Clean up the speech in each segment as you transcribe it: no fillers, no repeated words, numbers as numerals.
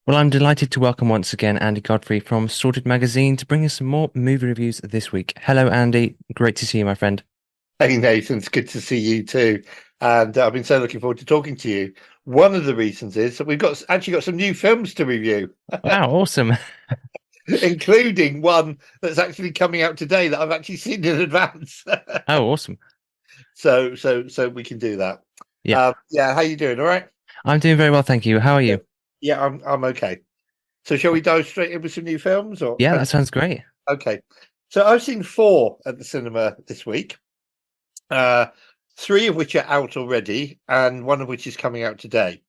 Well, I'm delighted to welcome once again Andy Godfrey from Sorted Magazine to bring us some more movie reviews this week. Hello, Andy. Great to see you, my friend. Hey Nathan, it's good to see you too. And I've been so looking forward to talking to you. One of the reasons is that we've got some new films to review, Wow, awesome. including one that's actually coming out today that I've actually seen in advance. Oh, awesome. So we can do that. Yeah, Yeah, how you doing? All right? I'm doing very well, thank you. How are Yeah, you? yeah, I'm okay. So shall we dive straight in with some new films or Yeah, that sounds great. okay. So I've seen four at the cinema this week. Uh, three of which are out already, and one of which is coming out today.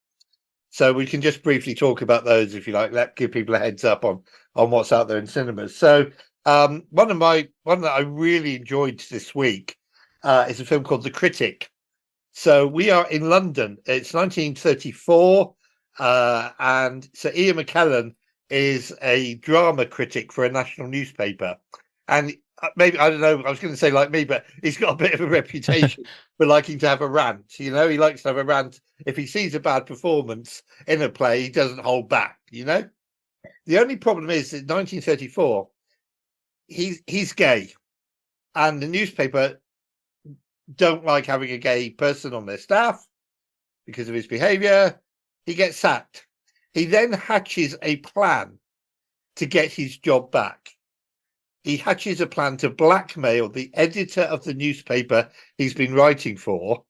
So we can just briefly talk about those if you like. Let give people a heads up on what's out there in cinemas. So one that I really enjoyed this week is a film called The Critic. So we are in London. It's 1934, and so Ian McKellen is a drama critic for a national newspaper, and maybe I don't know. I was going to say like me, but he's got a bit of a reputation for liking to have a rant. You know, he likes to have a rant. If he sees a bad performance in a play, he doesn't hold back. You know, the only problem is that 1934, he's gay, and the newspaper don't like having a gay person on their staff because of his behavior. He gets sacked. He then hatches a plan to get his job back. He hatches a plan to blackmail the editor of the newspaper he's been writing for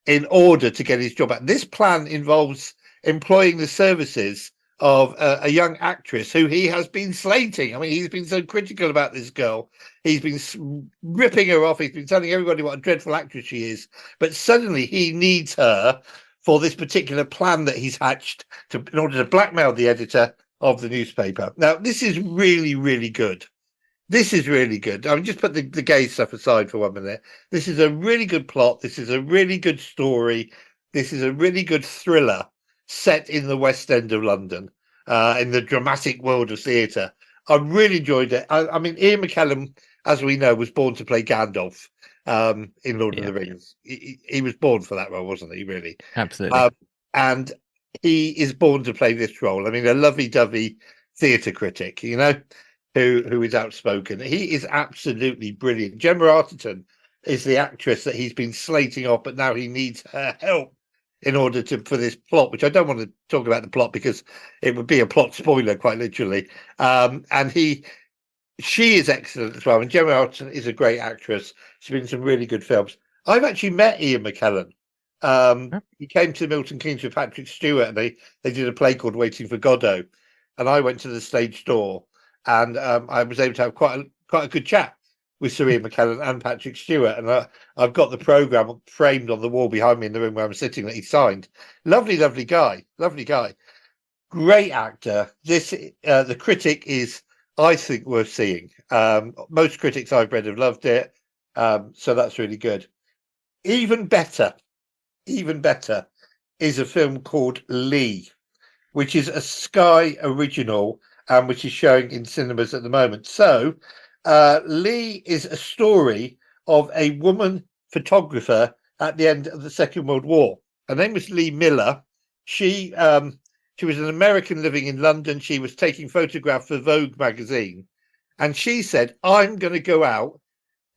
in order to get his job back. This plan involves employing the services of a young actress who he has been slating. I mean, he's been so critical about this girl. He's been ripping her off. He's been telling everybody what a dreadful actress she is. But suddenly he needs her for this particular plan that he's hatched in order to blackmail the editor of the newspaper. Now, this is really, really good. This is really good. I mean, just put the gay stuff aside for 1 minute. This is a really good plot. This is a really good story. This is a really good thriller set in the West End of London, in the dramatic world of theatre. I really enjoyed it. I mean, Ian McKellen, as we know, was born to play Gandalf in Lord of Yeah, the Rings. He was born for that role, wasn't he, really? absolutely. Um, and he is born to play this role. I mean, a lovey-dovey theatre critic, you know, who is outspoken. He is absolutely brilliant. Gemma Arterton is the actress that he's been slating off, but now he needs her help in order to for this plot, which I don't want to talk about the plot because it would be a plot spoiler, quite literally. And she is excellent as well. And Gemma Arterton is a great actress. She's been in some really good films. I've actually met Ian McKellen. Oh, He came to Milton Keynes with Patrick Stewart, and they did a play called Waiting for Godot, and I went to the stage door, and I was able to have quite a good chat with Sir Ian McKellen and Patrick Stewart, and I've got the program framed on the wall behind me in the room where I'm sitting that he signed. Lovely, lovely guy, great actor. The Critic is, I think, worth seeing. Most critics I've read have loved it, so that's really good. Even better, even better is a film called Lee, which is a Sky original and which is showing in cinemas at the moment. So, Lee is a story of a woman photographer at the end of the Second World War. Her name was Lee Miller. She was an American living in London. She was taking photographs for Vogue magazine, and she said, "I'm going to go out."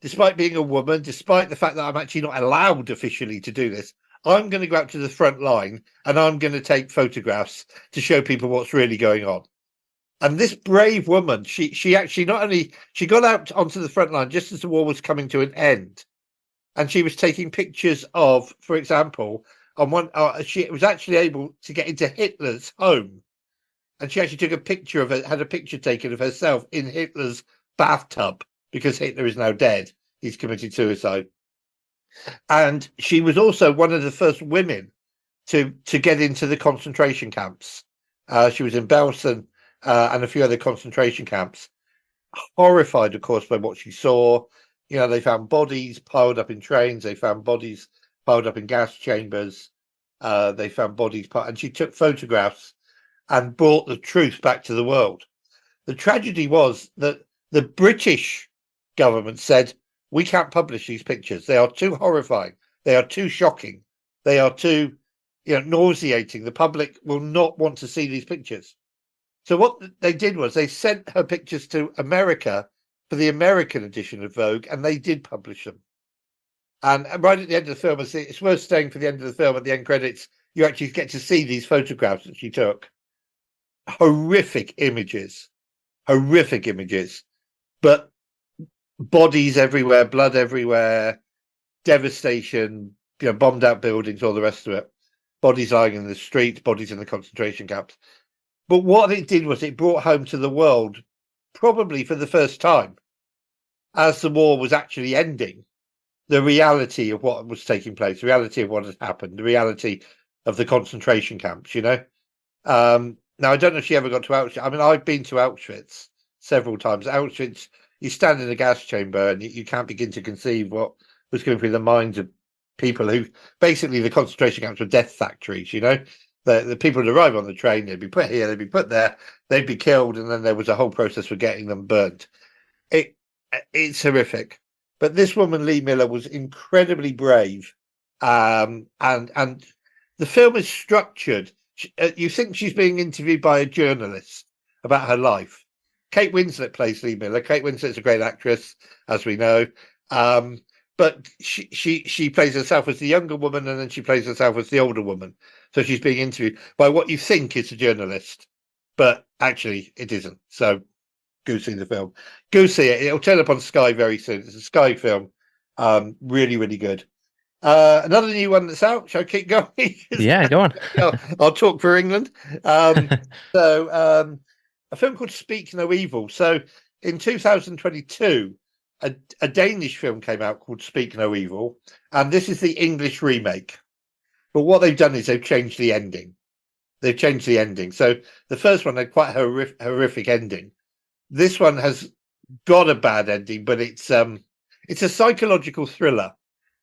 Despite being a woman, despite the fact that I'm actually not allowed officially to do this, I'm going to go out to the front line and I'm going to take photographs to show people what's really going on. And this brave woman, she actually not only she got out onto the front line just as the war was coming to an end, and she was taking pictures of, for example, on one, she was actually able to get into Hitler's home, and she actually took a picture of it, had a picture taken of herself in Hitler's bathtub because Hitler is now dead. He's committed suicide. And she was also one of the first women to get into the concentration camps. She was in Belsen and a few other concentration camps. Horrified, of course, by what she saw. You know, they found bodies piled up in trains. They found bodies piled up in gas chambers. They found bodies, and she took photographs and brought the truth back to the world. The tragedy was that the British government said, we can't publish these pictures. They are too horrifying. They are too shocking. They are too, nauseating. The public will not want to see these pictures. So what they did was they sent her pictures to America for the American edition of Vogue, and they did publish them. And right at the end of the film, it's worth staying for the end of the film. At the end credits, you actually get to see these photographs that she took. Horrific images, but bodies everywhere, blood everywhere, devastation, bombed out buildings, all the rest of it. Bodies lying in the streets, bodies in the concentration camps. But what it did was it brought home to the world, probably for the first time, as the war was actually ending, the reality of what was taking place, the reality of what had happened, the reality of the concentration camps, Now, I don't know if she ever got to Auschwitz. I mean, I've been to Auschwitz several times. Auschwitz, you stand in a gas chamber and you can't begin to conceive what was going through the minds of people who, basically, the concentration camps were death factories, The people would arrive on the train, they'd be put here, they'd be put there, they'd be killed, and then there was a whole process for getting them burnt. It's horrific. But this woman, Lee Miller, was incredibly brave. And the film is structured. You think she's being interviewed by a journalist about her life. Kate Winslet plays Lee Miller. Kate Winslet's a great actress, as we know. But she plays herself as the younger woman, and then she plays herself as the older woman. So she's being interviewed by what you think is a journalist, but actually it isn't. So go see the film. Go see it. It'll turn up on Sky very soon. It's a Sky film. Really, really good. Another new one that's out. Shall I keep going? Yeah, go on. I'll talk for England. So a film called Speak No Evil. So in 2022, a Danish film came out called Speak No Evil, and this is the English remake. But what they've done is they've changed the ending. So the first one had quite a horrific ending. This one has got a bad ending, but it's a psychological thriller.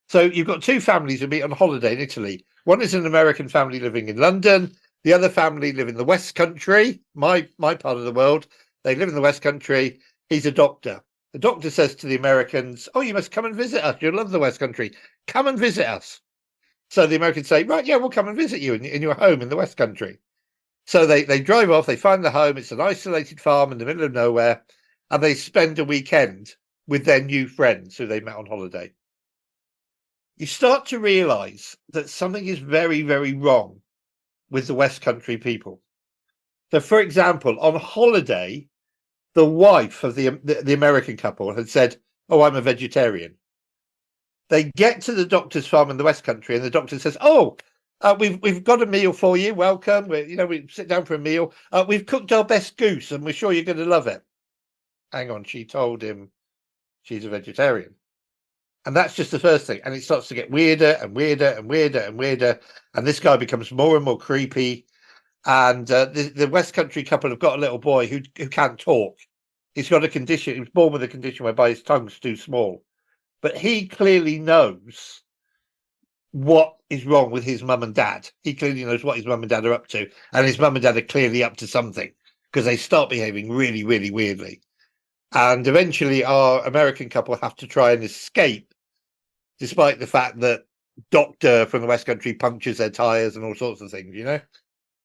So you've got two families who meet on holiday in Italy. One is an American family living in London. The other family live in the West Country, my part of the world. They live in the West Country. He's a doctor. The doctor says to the Americans, "Oh, you must come and visit us. You'll love the West Country. Come and visit us." So the Americans say, "Right, yeah, we'll come and visit you in your home in the West Country." So they drive off. They find the home. It's an isolated farm in the middle of nowhere, and they spend a weekend with their new friends who they met on holiday. You start to realize that something is very, very wrong with the West Country people. So, for example, on holiday, the wife of the American couple had said, "Oh, I'm a vegetarian." They get to the doctor's farm in the West Country, and the doctor says, "Oh, we've got a meal for you. Welcome. We sit down for a meal. We've cooked our best goose, and we're sure you're going to love it." Hang on, she told him she's a vegetarian. And that's just the first thing. And it starts to get weirder and weirder and weirder and weirder. And this guy becomes more and more creepy. And the West Country couple have got a little boy who can't talk. He's got a condition. He was born with a condition whereby his tongue's too small. But he clearly knows what is wrong with his mum and dad. He clearly knows what his mum and dad are up to. And his mum and dad are clearly up to something, because they start behaving really, really weirdly. And eventually our American couple have to try and escape, despite the fact that doctor from the West Country punctures their tires and all sorts of things,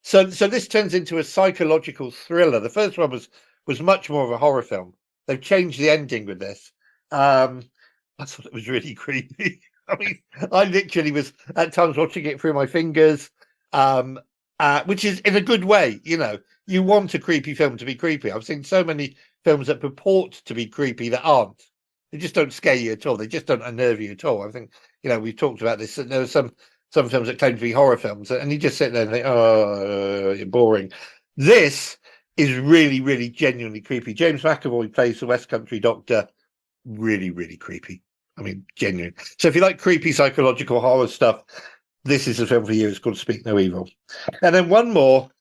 So this turns into a psychological thriller. The first one was much more of a horror film. They've changed the ending with this. I thought it was really creepy. I mean, I literally was at times watching it through my fingers, which is in a good way. You want a creepy film to be creepy. I've seen so many films that purport to be creepy that aren't. They just don't scare you at all. They just don't unnerve you at all. I think, we've talked about this. There are some films that claim to be horror films, and you just sit there and think, "Oh, you're boring." This is really, really genuinely creepy. James McAvoy plays the West Country doctor. Really, really creepy. I mean, genuine. So if you like creepy psychological horror stuff, this is a film for you. It's called Speak No Evil. And then one more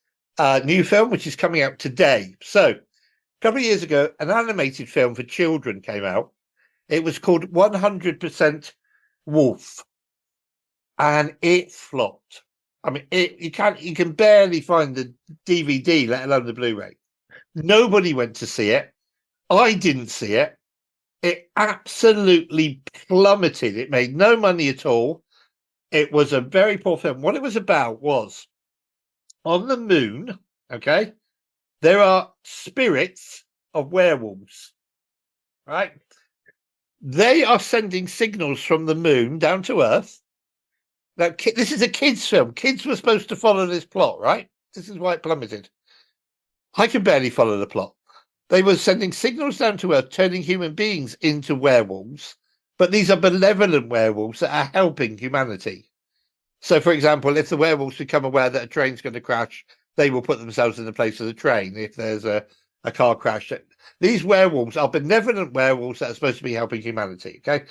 new film, which is coming out today. So a couple of years ago, an animated film for children came out. It was called 100% Wolf, and it flopped. I mean, you can barely find the DVD, let alone the Blu-ray. Nobody went to see it. I didn't see it. It absolutely plummeted. It made no money at all. It was a very poor film. What it was about was on the moon, okay? There are spirits of werewolves, right? They are sending signals from the moon down to Earth. Now, this is a kids' film. Kids were supposed to follow this plot, right? This is why it plummeted. I can barely follow the plot. They were sending signals down to Earth, turning human beings into werewolves, but these are benevolent werewolves that are helping humanity. So, for example, if the werewolves become aware that a train's going to crash, they will put themselves in the place of the train if there's a car crash. These werewolves are benevolent werewolves that are supposed to be helping humanity, okay?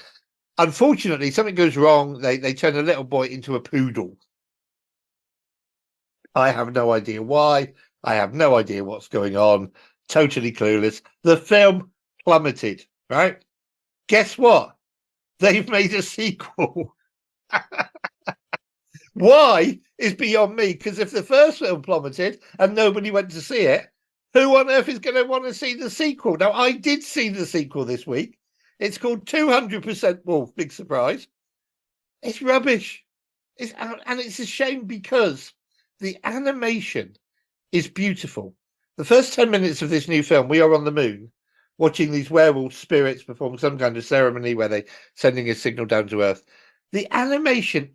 Unfortunately, something goes wrong. They turn a little boy into a poodle. I have no idea why. I have no idea what's going on. Totally clueless. The film plummeted, right? Guess what? They've made a sequel. Why is beyond me, because if the first film plummeted and nobody went to see it, who on earth is going to want to see the sequel? Now, I did see the sequel this week. It's called 200% Wolf. Big surprise. It's rubbish. And it's a shame because the animation is beautiful. The first 10 minutes of this new film, we are on the moon watching these werewolf spirits perform some kind of ceremony where they're sending a signal down to Earth. The animation,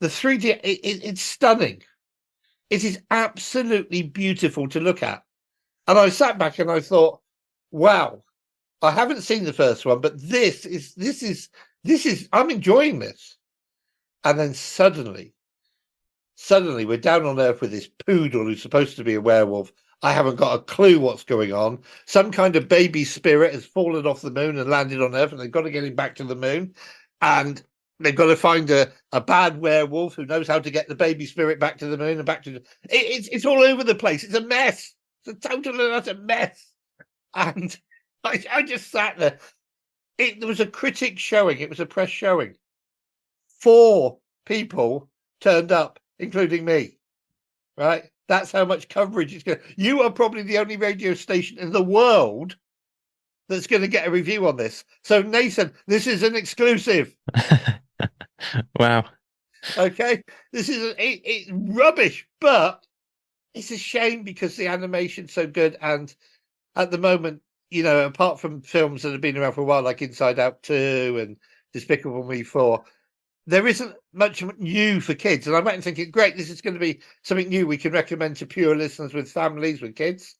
the 3D, it's stunning. It is absolutely beautiful to look at. And I sat back and I thought, wow, I haven't seen the first one, but this is, I'm enjoying this. And then suddenly we're down on Earth with this poodle who's supposed to be a werewolf. I haven't got a clue what's going on. Some kind of baby spirit has fallen off the moon and landed on Earth, and they've got to get him back to the moon. And they've got to find a bad werewolf who knows how to get the baby spirit back to the moon and back to it's all over the place. It's a mess. It's a total and utter mess. And I just sat there. There was a critic showing. It was a press showing. 4 people turned up, including me. Right? That's how much coverage it's going to. You are probably the only radio station in the world that's going to get a review on this. So, Nathan, this is an exclusive. Wow. Okay, this is it's rubbish, but it's a shame because the animation's so good. And at the moment, apart from films that have been around for a while, like Inside Out 2 and Despicable Me 4, there isn't much new for kids. And I went and thinking, great, this is going to be something new we can recommend to pure listeners with families, with kids.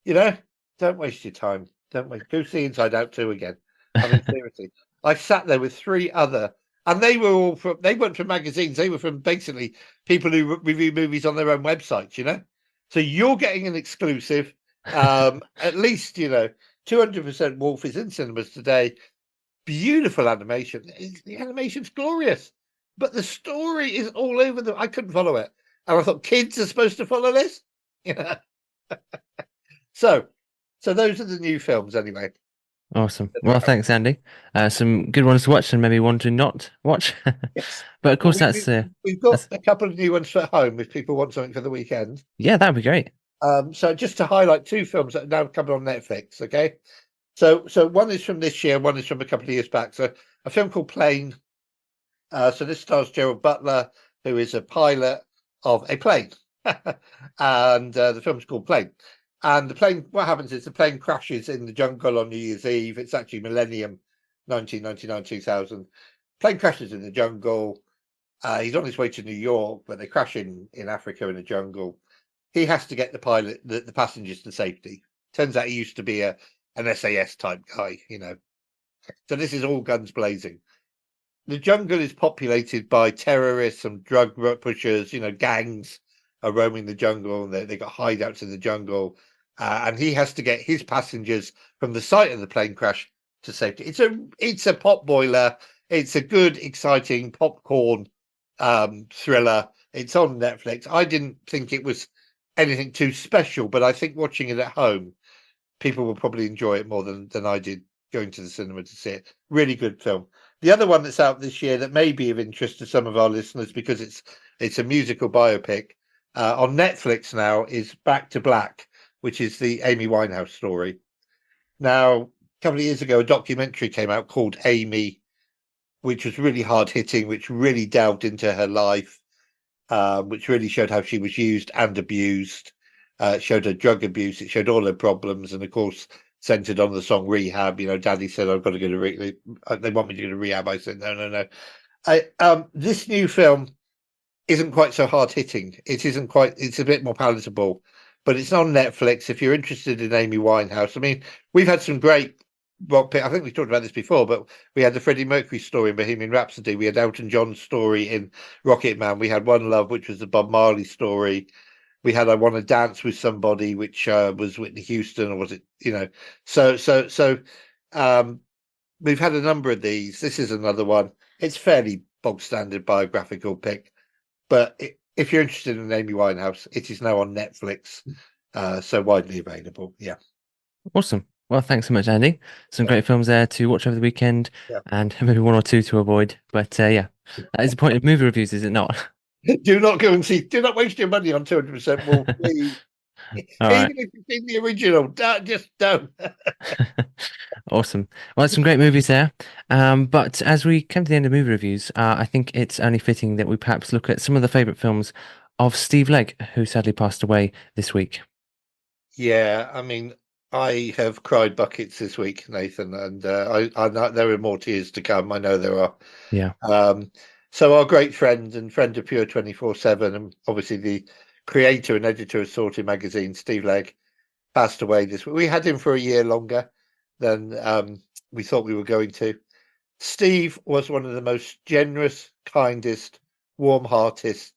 Don't waste your time. Don't waste. Go see Inside Out 2 again. I mean, seriously. I sat there with 3 other, and they weren't from magazines. They were from basically people who review movies on their own websites, So you're getting an exclusive. At least, 200% Wolf is in cinemas today. Beautiful animation. The animation's glorious, but the story is all over I couldn't follow it, and I thought kids are supposed to follow this. So those are the new films, anyway. Awesome. Well, thanks, Andy. Some good ones to watch and maybe one to not watch. Yes. But of course, we've got a couple of new ones for home if people want something for the weekend. Yeah, that'd be great. So just to highlight 2 films that are now coming on Netflix. Okay. So one is from this year, one is from a couple of years back. So a film called Plane. So this stars Gerald Butler, who is a pilot of a plane. And the film's called Plane. And the plane, what happens is the plane crashes in the jungle on New Year's Eve. It's actually millennium 1999-2000. Plane crashes in the jungle. He's on his way to New York, but they crash in Africa in the jungle. He has to get the passengers to safety. Turns out he used to be an SAS type guy, So this is all guns blazing. The jungle is populated by terrorists and drug pushers, gangs are roaming the jungle. They got hideouts in the jungle. And he has to get his passengers from the site of the plane crash to safety. It's a pot boiler. It's a good, exciting popcorn thriller. It's on Netflix. I didn't think it was anything too special, but I think watching it at home, people will probably enjoy it more than I did going to the cinema to see it. Really good film. The other one that's out this year that may be of interest to some of our listeners because it's a musical biopic on Netflix now is Back to Black, which is the Amy Winehouse story. Now, a couple of years ago, a documentary came out called Amy, which was really hard hitting, which really delved into her life, which really showed how she was used and abused. It showed her drug abuse. It showed all her problems, and of course, centered on the song "Rehab." You know, Daddy said, "I've got to go to they want me to go to rehab." I said, "No, no, no." This new film isn't quite so hard hitting. It isn't quite. It's a bit more palatable, but it's on Netflix. If you're interested in Amy Winehouse, I mean, we've had some great rock. I think we talked about this before, but we had the Freddie Mercury story in Bohemian Rhapsody. We had Elton John's story in Rocket Man. We had One Love, which was the Bob Marley story. We had I Want to Dance with Somebody, which was Whitney Houston, or was it? You know, so. We've had a number of these. This is another one. It's fairly bog standard biographical pick. But if you're interested in Amy Winehouse, it is now on Netflix, so widely available. Yeah, Awesome. Well, thanks so much, Andy. Some yeah, great films there to watch over the weekend, yeah. and maybe one or two to avoid. But yeah, that is the point of movie reviews, is it not? Do not go and see. Do not waste your money on 200% Wolf, please. All right. Even if you've seen the original, just don't. Awesome. Well, some great movies there. But as we come to the end of movie reviews, I think it's only fitting that we perhaps look at some of the favorite films of Steve Legg, who sadly passed away this week. Yeah, I mean, I have cried buckets this week, Nathan, and I know there are more tears to come. I know there are. Yeah. So our great friend and friend of Pure 24/7, and obviously the creator and editor of Sorted magazine, Steve Legg, passed away this week. We had him for a year longer than we thought we were going to. Steve was one of the most generous, kindest, warm-hearted,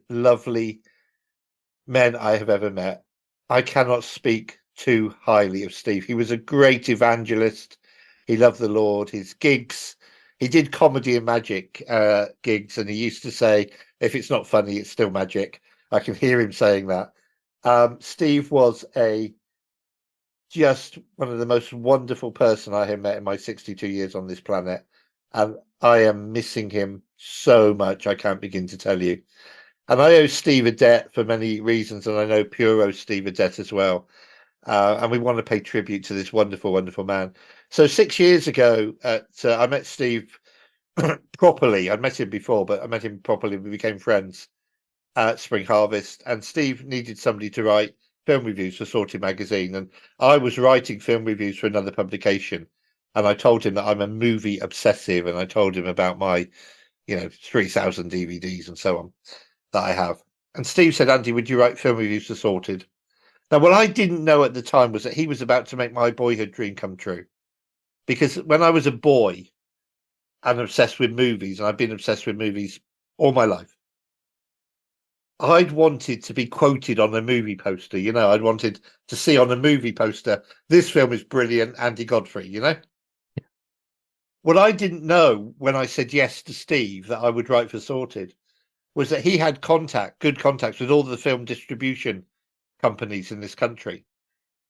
lovely men I have ever met. I cannot speak too highly of Steve. He was a great evangelist. He loved the Lord. His gigs, he did comedy and magic gigs, and he used to say, "If it's not funny, it's still magic." I can hear him saying that. Steve was just one of the most wonderful person I have met in my 62 years on this planet, and I am missing him so much. I can't begin to tell you. And I owe Steve a debt for many reasons, and I know Pure owes Steve a debt as well. And we want to pay tribute to this wonderful, wonderful man. So 6 years ago, I met Steve properly. I'd met him before, but I met him properly. We became friends at Spring Harvest, and Steve needed somebody to write film reviews for Sorted magazine, and I was writing film reviews for another publication. And I told him that I'm a movie obsessive, and I told him about my, 3,000 DVDs and so on that I have. And Steve said, "Andy, would you write film reviews for Sorted?" Now, what I didn't know at the time was that he was about to make my boyhood dream come true. Because when I was a boy and obsessed with movies, and I've been obsessed with movies all my life, I'd wanted to be quoted on a movie poster. I'd wanted to see on a movie poster, "This film is brilliant, Andy Godfrey." What I didn't know when I said yes to Steve that I would write for Sorted was that he had good contacts with all the film distribution companies in this country.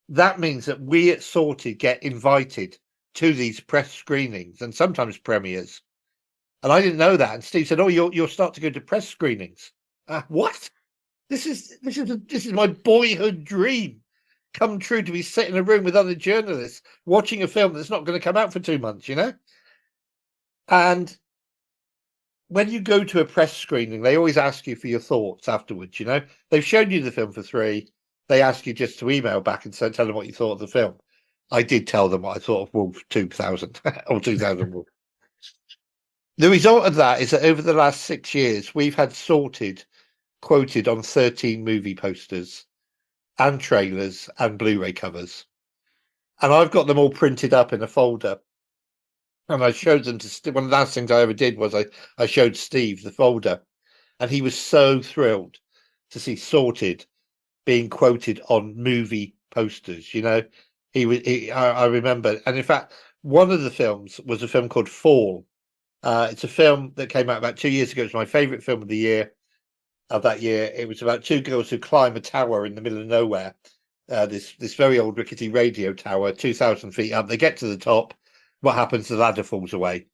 That means that we at Sorted get invited to these press screenings and sometimes premieres. And I didn't know that. And Steve said, "Oh, you'll start to go to press screenings." What? This is my boyhood dream come true, to be sitting in a room with other journalists watching a film that's not going to come out for 2 months, And when you go to a press screening, they always ask you for your thoughts afterwards. They've shown you the film for 3. They ask you just to email back and tell them what you thought of the film. I did tell them what I thought of Wolf 2000 or 2000 Wolf. The result of that is that over the last 6 years, we've had Sorted quoted on 13 movie posters and trailers and Blu-ray covers. And I've got them all printed up in a folder. And I showed them to one of the last things I ever did was I showed Steve the folder, and he was so thrilled to see Sorted being quoted on movie posters. I remember, and in fact, one of the films was a film called Fall. It's a film that came out about 2 years ago. It's my favorite film of that year. It was about 2 girls who climb a tower in the middle of nowhere. This very old rickety radio tower, 2,000 feet up. They get to the top. What happens? The ladder falls away.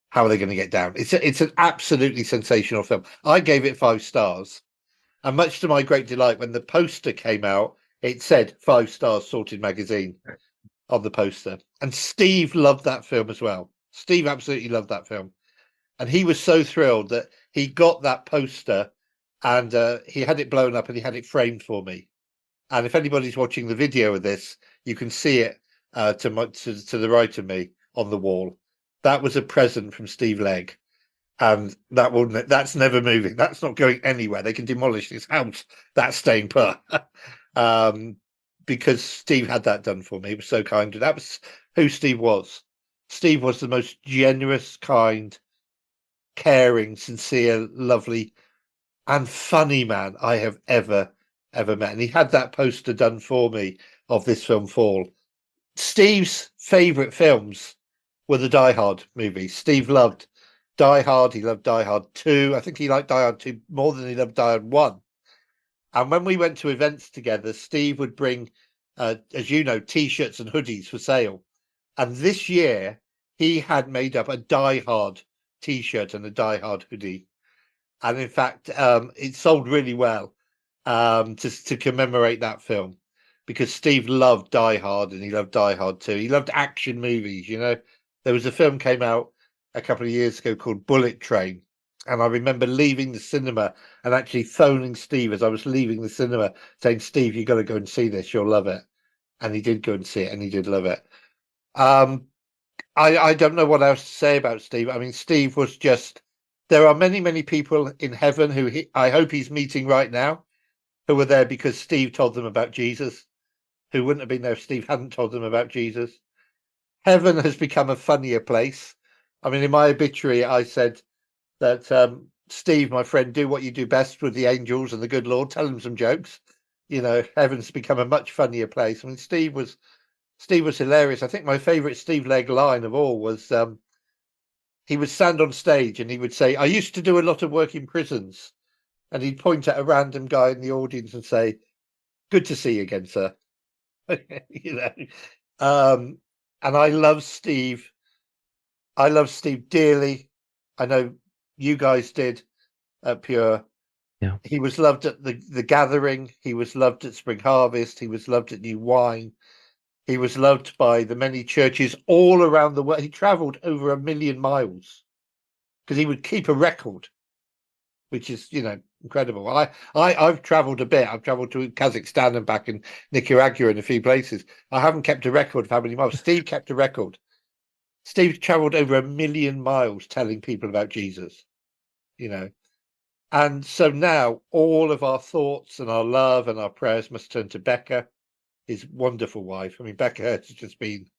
How are they going to get down? It's an absolutely sensational film. I gave it 5 stars, and much to my great delight, when the poster came out, it said 5 stars, Sorted magazine on the poster. And Steve loved that film as well. Steve absolutely loved that film, and he was so thrilled that he got that poster and he had it blown up and he had it framed for me. And if anybody's watching the video of this, you can see it to the right of me on the wall. That was a present from Steve Legg, and that's never moving. That's not going anywhere. They can demolish this house. That's staying put. Because Steve had that done for me. He was so kind. That was who Steve was. Steve was the most generous, kind, caring, sincere, lovely, and funny man I have ever met. And he had that poster done for me of this film Fall. Steve's favourite films were the Die Hard movies. Steve loved Die Hard. He loved Die Hard 2. I think he liked Die Hard 2 more than he loved Die Hard 1. And when we went to events together, Steve would bring, as you know, T-shirts and hoodies for sale. And this year, he had made up a Die Hard T-shirt and a Die Hard hoodie. And in fact, it sold really well to commemorate that film, because Steve loved Die Hard and he loved Die Hard 2. He loved action movies. There was a film came out a couple of years ago called Bullet Train, and I remember leaving the cinema and actually phoning Steve as I was leaving the cinema, saying, "Steve, you got to go and see this. You'll love it." And he did go and see it, and he did love it. I don't know what else to say about Steve. I mean, Steve was just. There are many, many people in heaven who I hope he's meeting right now, who were there because Steve told them about Jesus, who wouldn't have been there if Steve hadn't told them about Jesus. Heaven has become a funnier place. I mean, in my obituary, I said that Steve, my friend, do what you do best with the angels and the good Lord. Tell them some jokes. Heaven's become a much funnier place. I mean, Steve was hilarious. I think my favourite Steve Legg line of all was he would stand on stage and he would say, "I used to do a lot of work in prisons," and he'd point at a random guy in the audience and say, "Good to see you again, sir." you know, and I love Steve. I love Steve dearly. I know you guys did at Pure. Yeah. He was loved at the Gathering. He was loved at Spring Harvest. He was loved at New Wine. He was loved by the many churches all around the world. He travelled over 1,000,000 miles because he would keep a record, which is, incredible. I've travelled a bit. I've travelled to Kazakhstan and back, in Nicaragua and a few places. I haven't kept a record of how many miles. Steve kept a record. Steve travelled over 1,000,000 miles telling people about Jesus, And so now all of our thoughts and our love and our prayers must turn to Becca, his wonderful wife. I mean, Becca has just been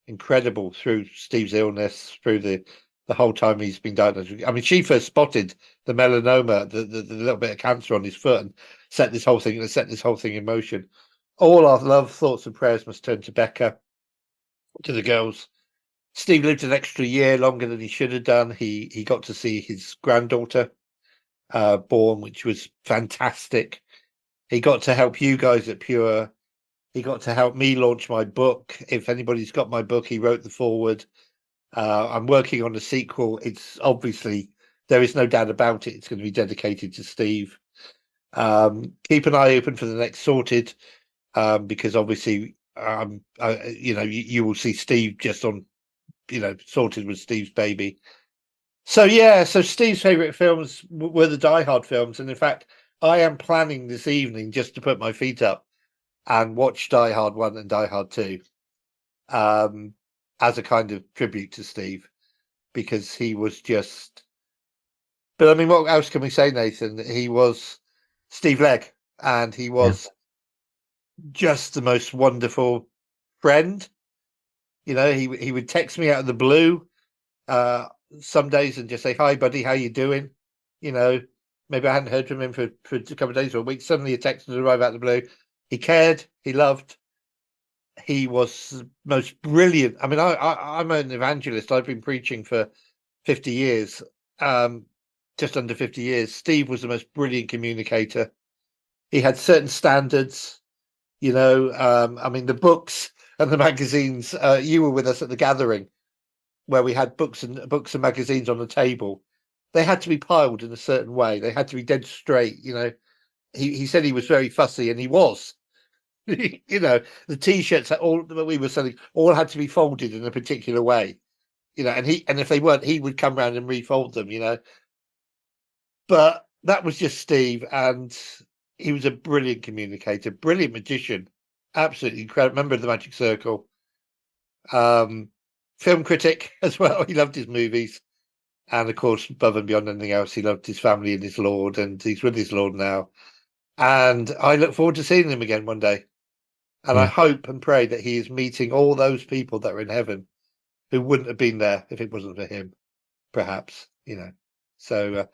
incredible through Steve's illness, through the whole time he's been diagnosed. I mean, she first spotted the melanoma, the little bit of cancer on his foot, and set this whole thing in motion. All our love, thoughts, and prayers must turn to Becca, to the girls. Steve lived an extra year longer than he should have done. He got to see his granddaughter born, which was fantastic. He got to help you guys at Pure. He got to help me launch my book. If anybody's got my book, he wrote the foreword. I'm working on a sequel. It's obviously, there is no doubt about it, it's going to be dedicated to Steve. Keep an eye open for the next Sorted, because obviously, you will see Steve just on, Sorted with Steve's baby. So Steve's favourite films were the Die Hard films, and in fact, I am planning this evening just to put my feet up and watch Die Hard 1 and Die Hard 2. As a kind of tribute to Steve, because he was just. But I mean, what else can we say, Nathan? He was Steve Legg, and he was just the most wonderful friend. He would text me out of the blue some days and just say, "Hi, buddy, how you doing?" Maybe I hadn't heard from him for a couple of days or a week. Suddenly, a text would arrive out of the blue. He cared. He loved. He was most brilliant. I mean, I'm an evangelist. I've been preaching for 50 years, just under 50 years. Steve was the most brilliant communicator. He had certain standards, I mean, the books and the magazines. You were with us at the Gathering, where we had books and magazines on the table. They had to be piled in a certain way. They had to be dead straight. He said he was very fussy, and he was. The T-shirts that we were selling all had to be folded in a particular way, and if they weren't, he would come around and refold them, But that was just Steve, and he was a brilliant communicator, brilliant magician, absolutely incredible. Member of the Magic Circle, film critic as well. He loved his movies, and of course, above and beyond anything else, he loved his family and his Lord, and he's with his Lord now. And I look forward to seeing him again one day. And I hope and pray that he is meeting all those people that are in heaven who wouldn't have been there if it wasn't for him, perhaps, So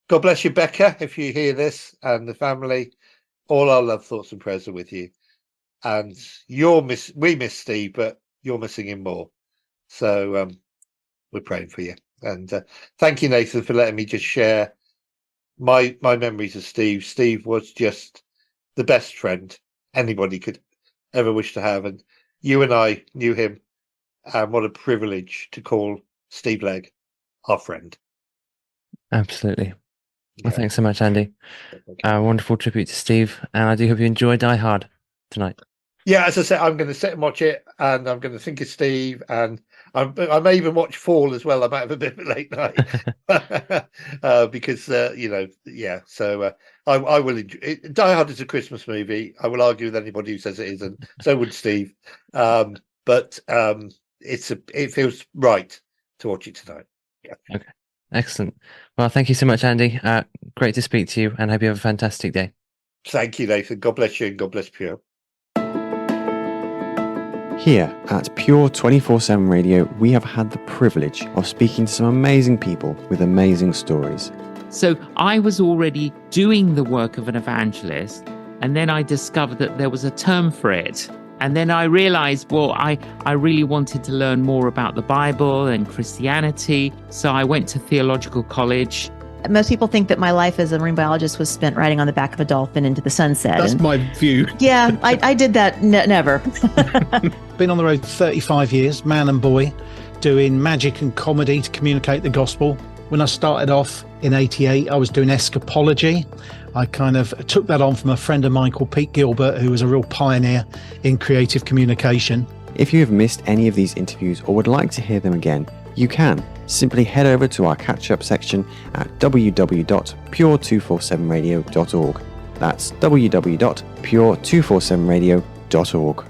God bless you, Becca, if you hear this, and the family. All our love, thoughts, and prayers are with you. And we miss Steve, but you're missing him more. So we're praying for you. And thank you, Nathan, for letting me just share my memories of Steve. Steve was just the best friend anybody could ever wish to have. And you and I knew him. And what a privilege to call Steve Legg our friend. Absolutely. Well, thanks so much, Andy. Wonderful tribute to Steve, and I do hope you enjoy Die Hard tonight. Yeah, as I said, I'm going to sit and watch it, and I'm going to think of Steve, and I may even watch Fall as well. I might have a bit of a late night because So I will enjoy it. Die Hard is a Christmas movie. I will argue with anybody who says it isn't. So would Steve. But it feels right to watch it tonight. Yeah. Okay. Excellent. Well, thank you so much, Andy. Great to speak to you, and hope you have a fantastic day. Thank you, Nathan. God bless you, and God bless Pure. Here at Pure 24/7 Radio, we have had the privilege of speaking to some amazing people with amazing stories. So I was already doing the work of an evangelist, and then I discovered that there was a term for it. And then I realized, I really wanted to learn more about the Bible and Christianity. So I went to theological college. Most people think that my life as a marine biologist was spent riding on the back of a dolphin into the sunset. That's my view. Yeah, I did that. Never. Been on the road 35 years, man and boy, doing magic and comedy to communicate the gospel. When I started off in 88, I was doing escapology. I kind of took that on from a friend of mine called Pete Gilbert, who was a real pioneer in creative communication. If you have missed any of these interviews or would like to hear them again, you can. Simply head over to our catch-up section at www.pure247radio.org. That's www.pure247radio.org.